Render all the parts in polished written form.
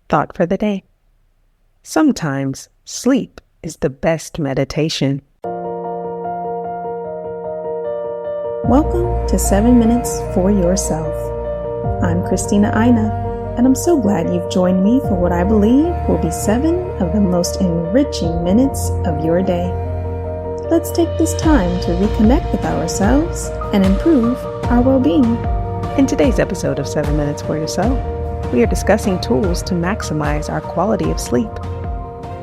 Thought for the day. Sometimes sleep is the best meditation. Welcome to 7 Minutes for Yourself. I'm Christina Aina, and I'm so glad you've joined me for what I believe will be 7 of the most enriching minutes of your day. Let's take this time to reconnect with ourselves and improve our well-being. In today's episode of 7 Minutes for Yourself, we are discussing tools to maximize our quality of sleep.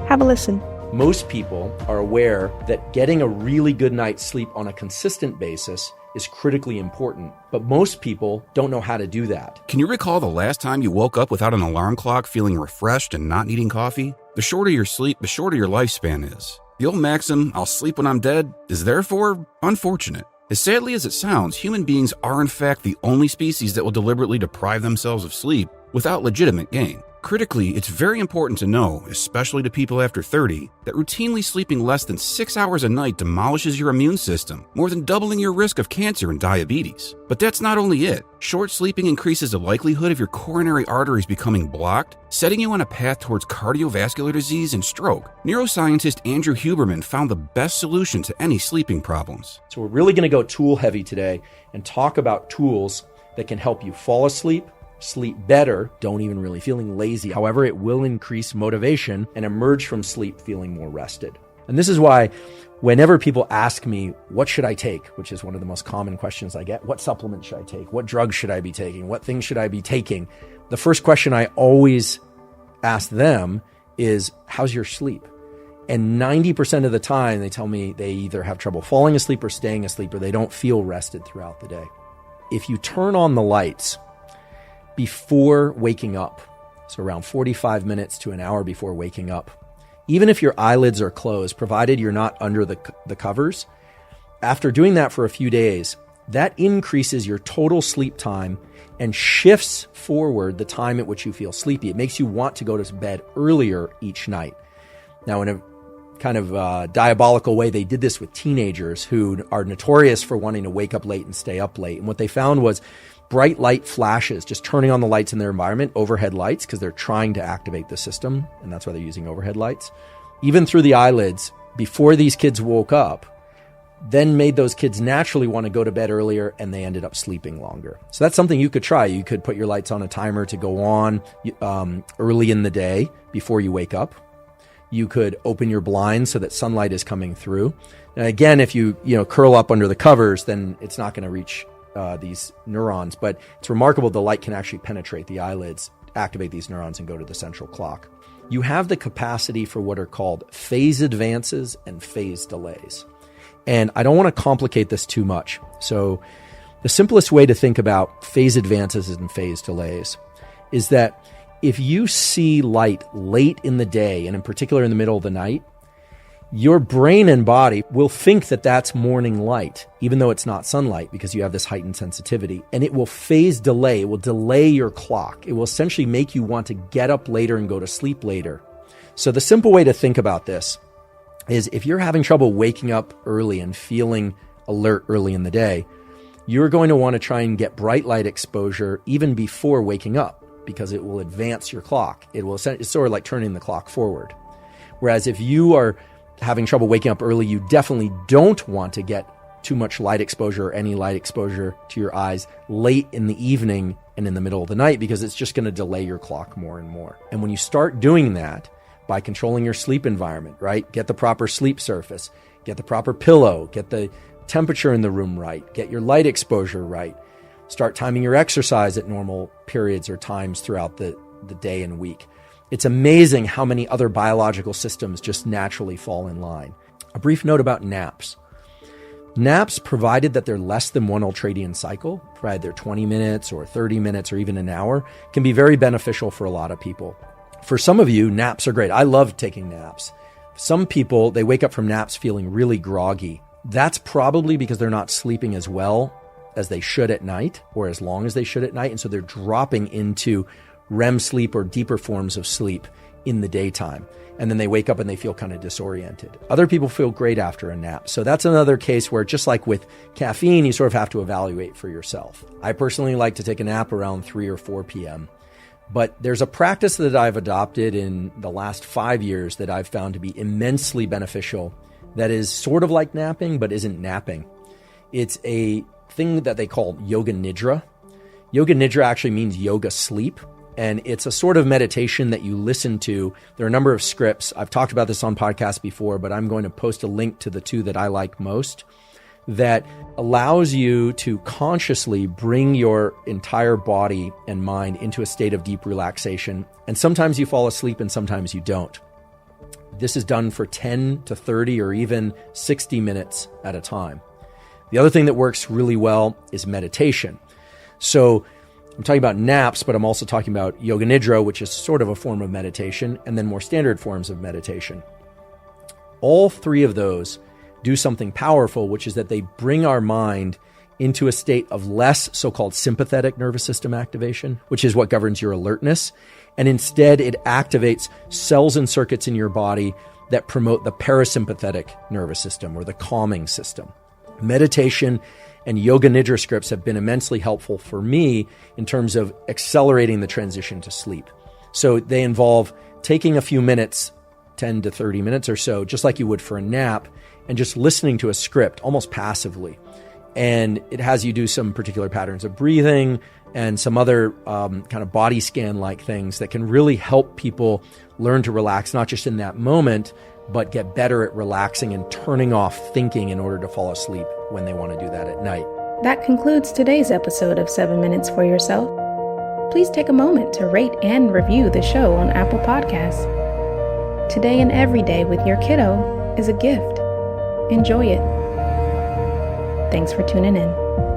Have a listen. Most people are aware that getting a really good night's sleep on a consistent basis is critically important, but most people don't know how to do that. Can you recall the last time you woke up without an alarm clock, feeling refreshed and not needing coffee? The shorter your sleep, the shorter your lifespan is. The old maxim, "I'll sleep when I'm dead," is therefore unfortunate. As sadly as it sounds, human beings are in fact the only species that will deliberately deprive themselves of sleep without legitimate gain. Critically, it's very important to know, especially to people after 30, that routinely sleeping less than 6 hours a night demolishes your immune system, more than doubling your risk of cancer and diabetes. But that's not only it. Short sleeping increases the likelihood of your coronary arteries becoming blocked, setting you on a path towards cardiovascular disease and stroke. Neuroscientist Andrew Huberman found the best solution to any sleeping problems. So we're really going to go tool heavy today and talk about tools that can help you fall asleep, sleep better, don't even really feeling lazy. However, it will increase motivation and emerge from sleep feeling more rested. And this is why whenever people ask me, what should I take? Which is one of the most common questions I get. What supplement should I take? What drugs should I be taking? What things should I be taking? The first question I always ask them is, how's your sleep? And 90% of the time they tell me they either have trouble falling asleep or staying asleep, or they don't feel rested throughout the day. If you turn on the lights before waking up, so around 45 minutes to an hour before waking up, even if your eyelids are closed, provided you're not under the covers, after doing that for a few days, that increases your total sleep time and shifts forward the time at which you feel sleepy. It makes you want to go to bed earlier each night. Now, in a kind of diabolical way, they did this with teenagers who are notorious for wanting to wake up late and stay up late. And what they found was bright light flashes, just turning on the lights in their environment, overhead lights, because they're trying to activate the system, and that's why they're using overhead lights, even through the eyelids, before these kids woke up, then made those kids naturally want to go to bed earlier, and they ended up sleeping longer. So that's something you could try. You could put your lights on a timer to go on early in the day before you wake up. You could open your blinds so that sunlight is coming through. Now, again, if you curl up under the covers, then it's not going to reach these neurons, but it's remarkable the light can actually penetrate the eyelids, activate these neurons, and go to the central clock. You have the capacity for what are called phase advances and phase delays. And I don't want to complicate this too much. So the simplest way to think about phase advances and phase delays is that if you see light late in the day, and in particular in the middle of the night, your brain and body will think that that's morning light, even though it's not sunlight, because you have this heightened sensitivity. And it will phase delay. It will delay your clock. It will essentially make you want to get up later and go to sleep later. So the simple way to think about this is if you're having trouble waking up early and feeling alert early in the day, you're going to want to try and get bright light exposure even before waking up, because it will advance your clock. It's sort of like turning the clock forward. Whereas if you are having trouble waking up early, you definitely don't want to get too much light exposure or any light exposure to your eyes late in the evening and in the middle of the night, because it's just going to delay your clock more and more. And when you start doing that by controlling your sleep environment, right? Get the proper sleep surface, get the proper pillow, get the temperature in the room right, get your light exposure right, start timing your exercise at normal periods or times throughout the day and week. It's amazing how many other biological systems just naturally fall in line. A brief note about naps. Naps, provided that they're less than one ultradian cycle, provided they're 20 minutes or 30 minutes or even an hour, can be very beneficial for a lot of people. For some of you, naps are great. I love taking naps. Some people, they wake up from naps feeling really groggy. That's probably because they're not sleeping as well as they should at night, or as long as they should at night, and so they're dropping into REM sleep or deeper forms of sleep in the daytime. And then they wake up and they feel kind of disoriented. Other people feel great after a nap. So that's another case where, just like with caffeine, you sort of have to evaluate for yourself. I personally like to take a nap around 3 or 4 p.m. But there's a practice that I've adopted in the last 5 years that I've found to be immensely beneficial that is sort of like napping, but isn't napping. It's a thing that they call yoga nidra. Yoga nidra actually means yoga sleep, and it's a sort of meditation that you listen to. There are a number of scripts. I've talked about this on podcasts before, but I'm going to post a link to the two that I like most that allows you to consciously bring your entire body and mind into a state of deep relaxation. And sometimes you fall asleep and sometimes you don't. This is done for 10 to 30 or even 60 minutes at a time. The other thing that works really well is meditation. So I'm talking about naps, but I'm also talking about yoga nidra, which is sort of a form of meditation, and then more standard forms of meditation. All three of those do something powerful, which is that they bring our mind into a state of less so-called sympathetic nervous system activation, which is what governs your alertness. And instead, it activates cells and circuits in your body that promote the parasympathetic nervous system or the calming system. Meditation and yoga nidra scripts have been immensely helpful for me in terms of accelerating the transition to sleep. So they involve taking a few minutes, 10 to 30 minutes or so, just like you would for a nap, and just listening to a script almost passively. And it has you do some particular patterns of breathing and some other kind of body scan-like things that can really help people learn to relax, not just in that moment, but get better at relaxing and turning off thinking in order to fall asleep when they want to do that at night. That concludes today's episode of 7 Minutes for Yourself. Please take a moment to rate and review the show on Apple Podcasts. Today and every day with your kiddo is a gift. Enjoy it. Thanks for tuning in.